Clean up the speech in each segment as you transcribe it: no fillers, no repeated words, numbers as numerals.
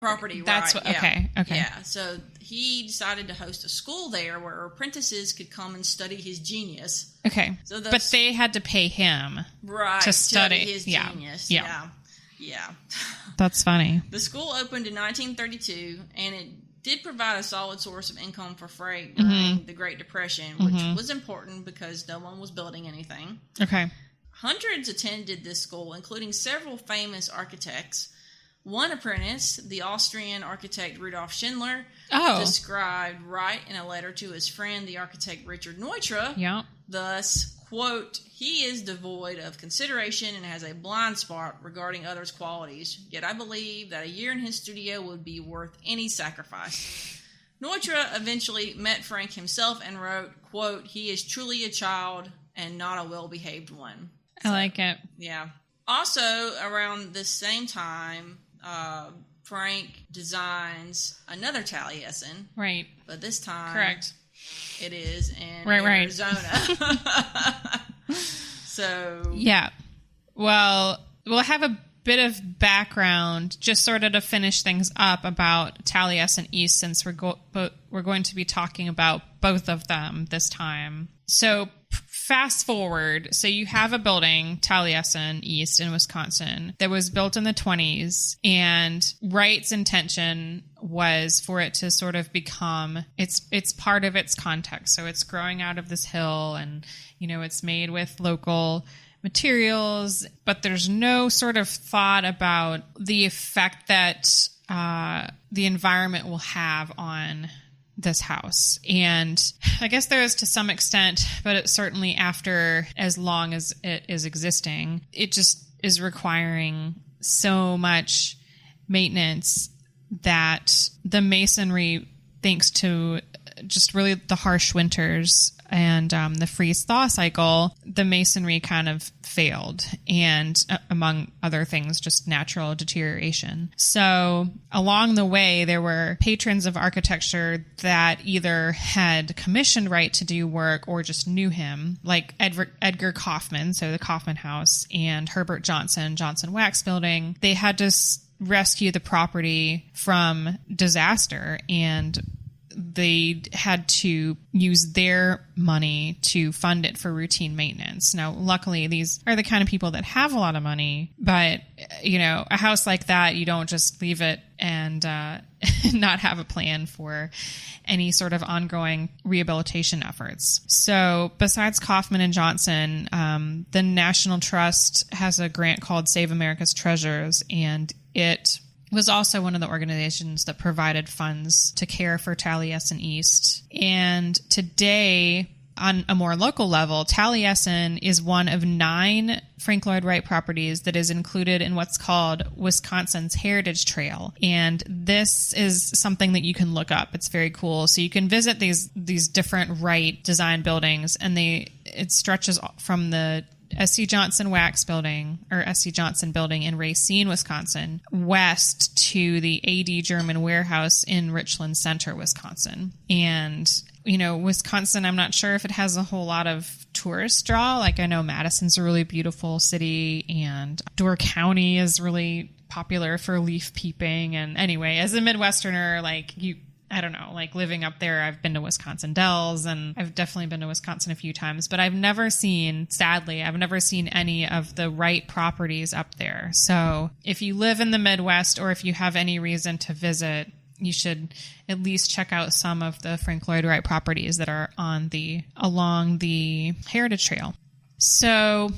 property. That's right. what, okay. Yeah. So he decided to host a school there where apprentices could come and study his genius. Okay. So but they had to pay him to study his genius. Yeah. That's funny. The school opened in 1932, and it did provide a solid source of income for Frank during the Great Depression, which was important because no one was building anything. Okay. Hundreds attended this school, including several famous architects. One apprentice, the Austrian architect Rudolf Schindler, described Wright in a letter to his friend, the architect Richard Neutra, thus, quote, "He is devoid of consideration and has a blind spot regarding others' qualities, yet I believe that a year in his studio would be worth any sacrifice." Neutra eventually met Frank himself and wrote, quote, "He is truly a child and not a well-behaved one." I like it. Yeah. Also, around the same time, Frank designs another Taliesin. Right. But this time, correct, it is in Arizona. So, yeah. Well, we'll have a bit of background just sort of to finish things up about Taliesin East, since we're going to be talking about both of them this time. So fast forward. So you have a building, Taliesin East in Wisconsin, that was built in the 20s, and Wright's intention was for it to sort of become it's part of its context. So it's growing out of this hill, and it's made with local materials, but there's no sort of thought about the effect that the environment will have on this house. And I guess there is to some extent, but it certainly after as long as it is existing, it just is requiring so much maintenance that the masonry, thanks to just really the harsh winters and the freeze-thaw cycle, the masonry kind of failed, and among other things, just natural deterioration. So along the way, there were patrons of architecture that either had commissioned Wright to do work or just knew him, like Edgar Kaufman, so the Kaufman House, and Herbert Johnson Wax Building. They had to rescue the property from disaster, and they had to use their money to fund it for routine maintenance. Now, luckily, these are the kind of people that have a lot of money, but, a house like that, you don't just leave it and not have a plan for any sort of ongoing rehabilitation efforts. So besides Kaufman and Johnson, the National Trust has a grant called Save America's Treasures, and it was also one of the organizations that provided funds to care for Taliesin East. And today, on a more local level, Taliesin is one of 9 Frank Lloyd Wright properties that is included in what's called Wisconsin's Heritage Trail. And this is something that you can look up. It's very cool. So you can visit these different Wright design buildings, and it stretches from the S.C. Johnson Wax Building, or S.C. Johnson Building in Racine, Wisconsin, west to the A.D. German Warehouse in Richland Center, Wisconsin. And, Wisconsin, I'm not sure if it has a whole lot of tourist draw. Like, I know Madison's a really beautiful city, and Door County is really popular for leaf peeping. And anyway, as a Midwesterner, I don't know, living up there, I've been to Wisconsin Dells, and I've definitely been to Wisconsin a few times, but I've never seen any of the Wright properties up there. So if you live in the Midwest, or if you have any reason to visit, you should at least check out some of the Frank Lloyd Wright properties that are along the Heritage Trail. So,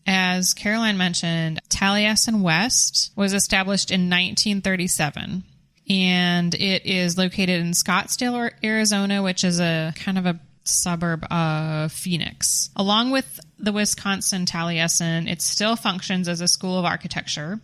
as Caroline mentioned, Taliesin West was established in 1937. And it is located in Scottsdale, Arizona, which is a kind of a suburb of Phoenix. Along with the Wisconsin Taliesin, it still functions as a school of architecture,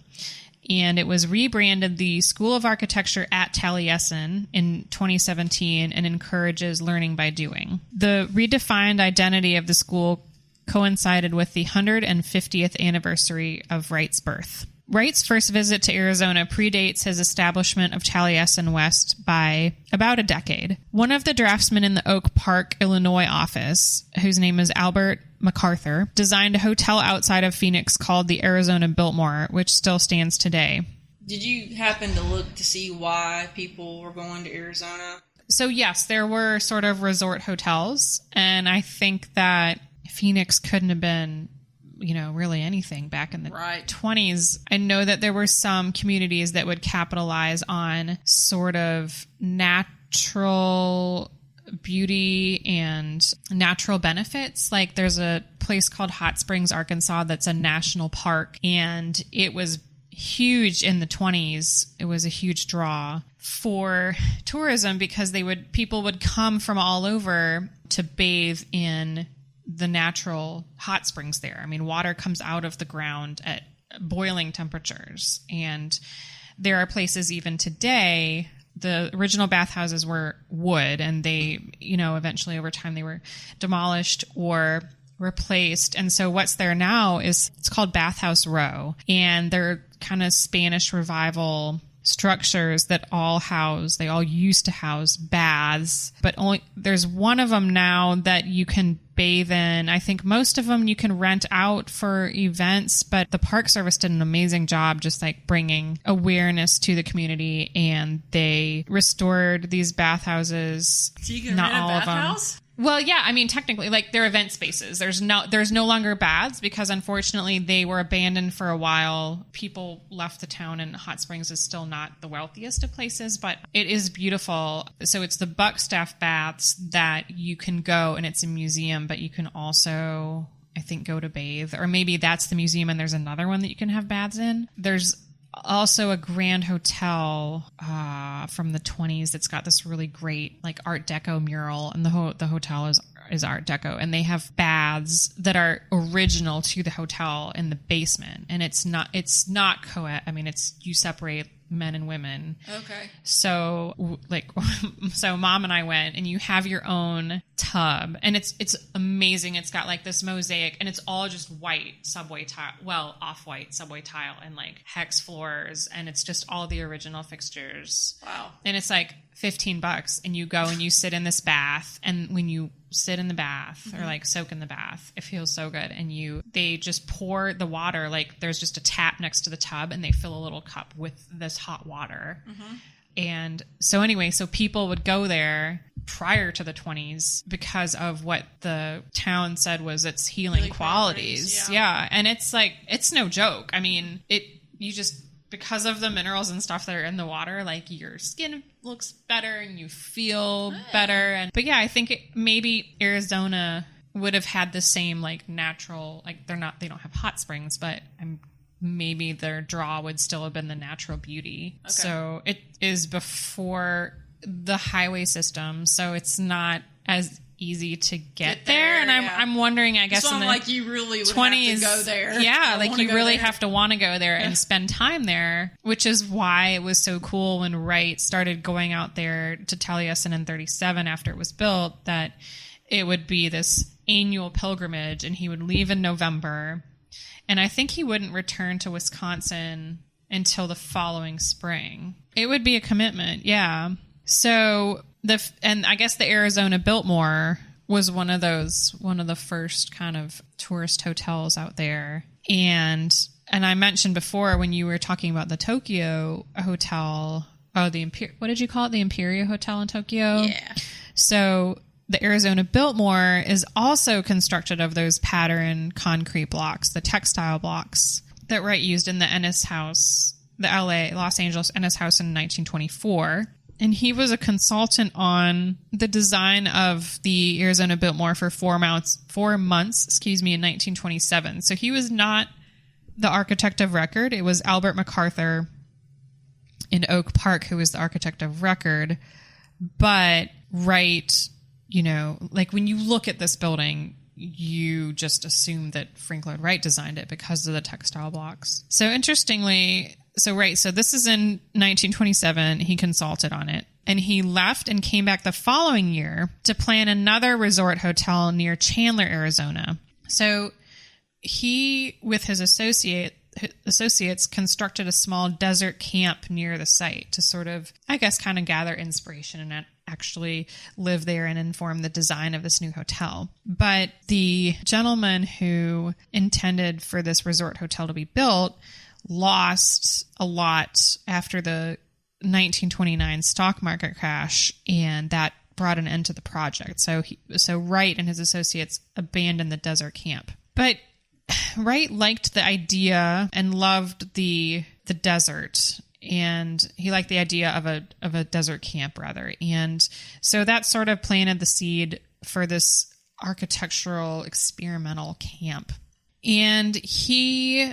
and it was rebranded the School of Architecture at Taliesin in 2017 and encourages learning by doing. The redefined identity of the school coincided with the 150th anniversary of Wright's birth. Wright's first visit to Arizona predates his establishment of Taliesin West by about a decade. One of the draftsmen in the Oak Park, Illinois office, whose name is Albert MacArthur, designed a hotel outside of Phoenix called the Arizona Biltmore, which still stands today. Did you happen to look to see why people were going to Arizona? So yes, there were sort of resort hotels, and I think that Phoenix couldn't have been, really anything back in the 20s. I know that there were some communities that would capitalize on sort of natural beauty and natural benefits. Like there's a place called Hot Springs, Arkansas, that's a national park, and it was huge in the 20s. It was a huge draw for tourism because people would come from all over to bathe in the natural hot springs there. I mean, water comes out of the ground at boiling temperatures, and there are places even today. The original bathhouses were wood, and they, eventually over time they were demolished or replaced. And so what's there now it's called Bathhouse Row, and they're kind of Spanish revival structures that they all used to house baths, but there's one of them now that you can bathe in. I think most of them you can rent out for events, but the Park Service did an amazing job just like bringing awareness to the community, and they restored these bathhouses. So you can rent a bathhouse? Well, yeah, I mean, technically, like, they're event spaces. There's no longer baths because, unfortunately, they were abandoned for a while. People left the town, and Hot Springs is still not the wealthiest of places, but it is beautiful. So it's the Buckstaff baths that you can go, and it's a museum, but you can also, I think, go to bathe. Or maybe that's the museum, and there's another one that you can have baths in. There's also a Grand Hotel from the 20s that's got this really great like Art Deco mural, and the hotel is Art Deco, and they have baths that are original to the hotel in the basement, and it's not co-ed. I mean, you separate men and women. Okay. So so Mom and I went, and you have your own tub, and it's amazing. It's got like this mosaic, and it's all just white subway tile, off-white subway tile, and like hex floors, and it's just all the original fixtures. Wow. And it's like $15, and you go and you sit in this bath, and when you sit in the bath or like soak in the bath, it feels so good. And they just pour the water, like there's just a tap next to the tub, and they fill a little cup with this hot water. And so anyway, so people would go there prior to the 20s because of what the town said was its healing qualities. Yeah. And it's like, it's no joke. I mean, because of the minerals and stuff that are in the water, like your skin looks better and you feel better. But yeah, I think maybe Arizona would have had the same like natural, like they don't have hot springs, but maybe their draw would still have been the natural beauty. Okay. So it is before the highway system, so it's not as easy to get there. And I'm wondering, I guess, so in the like you really would 20s, have to go there. Yeah, like you really have to want to go there and spend time there, which is why it was so cool when Wright started going out there to Taliesin in 37 after it was built, that it would be this annual pilgrimage, and he would leave in November. And I think he wouldn't return to Wisconsin until the following spring. It would be a commitment, yeah. So and I guess the Arizona Biltmore was one of the first kind of tourist hotels out there. And I mentioned before when you were talking about the Tokyo hotel, what did you call it? The Imperial Hotel in Tokyo? Yeah. So the Arizona Biltmore is also constructed of those pattern concrete blocks, the textile blocks that Wright used in the Ennis House, the Los Angeles Ennis House in 1924. And he was a consultant on the design of the Arizona Biltmore for 4 months, in 1927. So he was not the architect of record. It was Albert MacArthur in Oak Park who was the architect of record. But Wright, like when you look at this building, you just assume that Frank Lloyd Wright designed it because of the textile blocks. So interestingly, so this is in 1927. He consulted on it, and he left and came back the following year to plan another resort hotel near Chandler, Arizona. So he, with his associates, constructed a small desert camp near the site to sort of, I guess, kind of gather inspiration and actually live there and inform the design of this new hotel. But the gentleman who intended for this resort hotel to be built lost a lot after the 1929 stock market crash, and that brought an end to the project. So Wright and his associates abandoned the desert camp. But Wright liked the idea and loved the desert, and he liked the idea of a desert camp rather. And so that sort of planted the seed for this architectural experimental camp. And he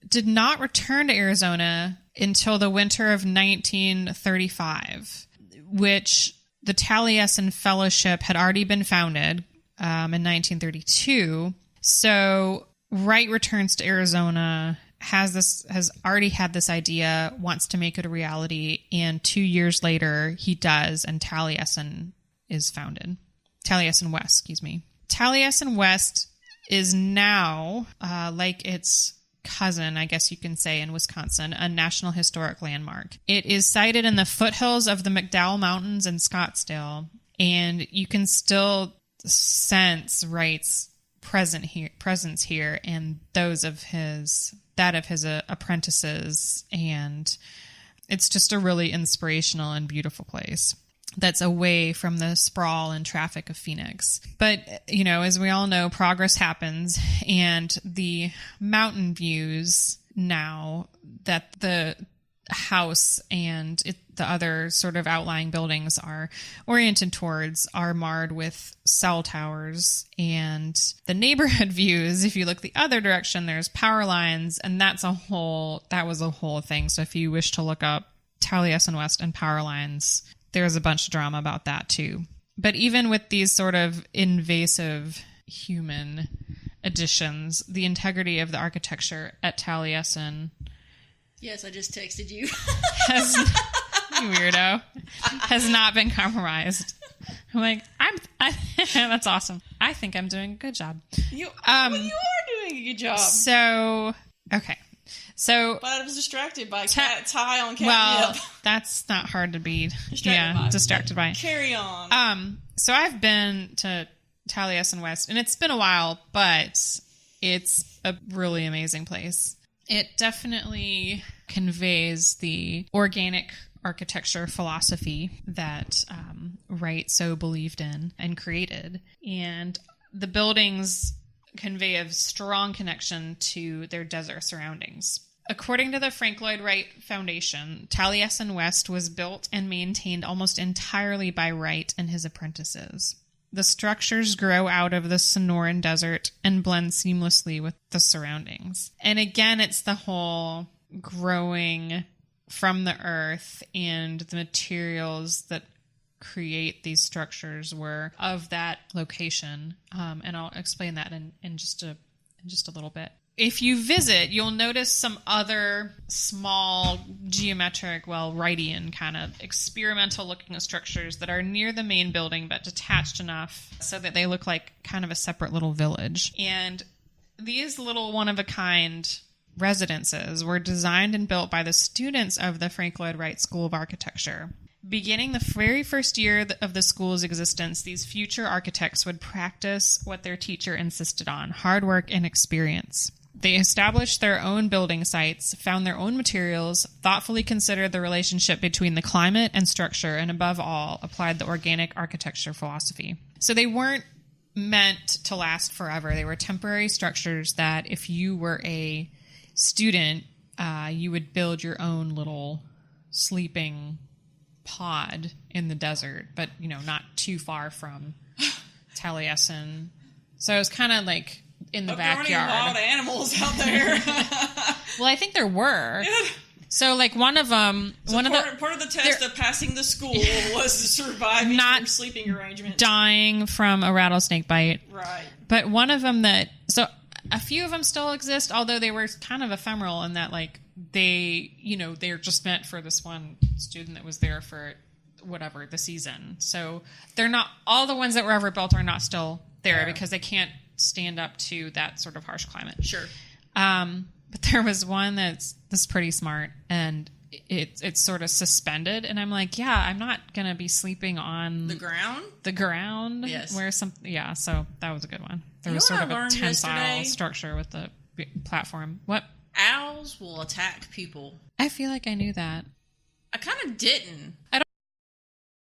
did not return to Arizona until the winter of 1935, which the Taliesin Fellowship had already been founded in 1932. So Wright returns to Arizona, has already had this idea, wants to make it a reality, and 2 years later he does, and Taliesin is founded. Taliesin West, excuse me. Taliesin West is now, like its cousin, I guess you can say, in Wisconsin, a National Historic Landmark. It is sited in the foothills of the McDowell Mountains in Scottsdale, and you can still sense Wright's presence here and those of his apprentices, and it's just a really inspirational and beautiful place that's away from the sprawl and traffic of Phoenix. But, as we all know, progress happens, and the mountain views now that the house and the other sort of outlying buildings are oriented towards are marred with cell towers, and the neighborhood views, if you look the other direction, there's power lines, and that was a whole thing. So if you wish to look up Taliesin West and power lines, there's a bunch of drama about that too. But even with these sort of invasive human additions, the integrity of the architecture at Taliesin, yes, I just texted you. You weirdo, has not been compromised. I'm like, that's awesome. I think I'm doing a good job. You are doing a good job. So, okay. So, but I was distracted by Ty on catnip. Well, that's not hard to be distracted by. Carry on. So I've been to Taliesin West, and it's been a while, but it's a really amazing place. It definitely conveys the organic architecture philosophy that Wright so believed in and created. And the buildings convey a strong connection to their desert surroundings. According to the Frank Lloyd Wright Foundation, Taliesin West was built and maintained almost entirely by Wright and his apprentices. The structures grow out of the Sonoran Desert and blend seamlessly with the surroundings. And again, it's the whole growing from the earth, and the materials that create these structures were of that location. And I'll explain that in just a little bit. If you visit, you'll notice some other small geometric, Wrightian kind of experimental looking structures that are near the main building but detached enough so that they look like kind of a separate little village. And these little one-of-a-kind residences were designed and built by the students of the Frank Lloyd Wright School of Architecture. Beginning the very first year of the school's existence, these future architects would practice what their teacher insisted on: hard work and experience. They established their own building sites, found their own materials, thoughtfully considered the relationship between the climate and structure, and above all, applied the organic architecture philosophy. So they weren't meant to last forever. They were temporary structures that if you were a student, you would build your own little sleeping pod in the desert, but, not too far from Taliesin. So it was kind of like in the backyard. Wild animals out there. Well, I think there were. So, one of them... part of the test of passing the school was surviving your sleeping arrangement. Dying from a rattlesnake bite. Right. But one of them that... So, a few of them still exist, although they were kind of ephemeral in that, they're just meant for this one student that was there for whatever, the season. So, they're not... All the ones that were ever built are not still there because they can't stand up to that sort of harsh climate. Sure. But there was one that's pretty smart, and it's sort of suspended, and I'm like, I'm not gonna be sleeping on the ground. Yes. So that was a good one. There was sort of a tensile structure with the platform. What? Owl owls will attack people. I feel like I knew that. I kind of didn't. I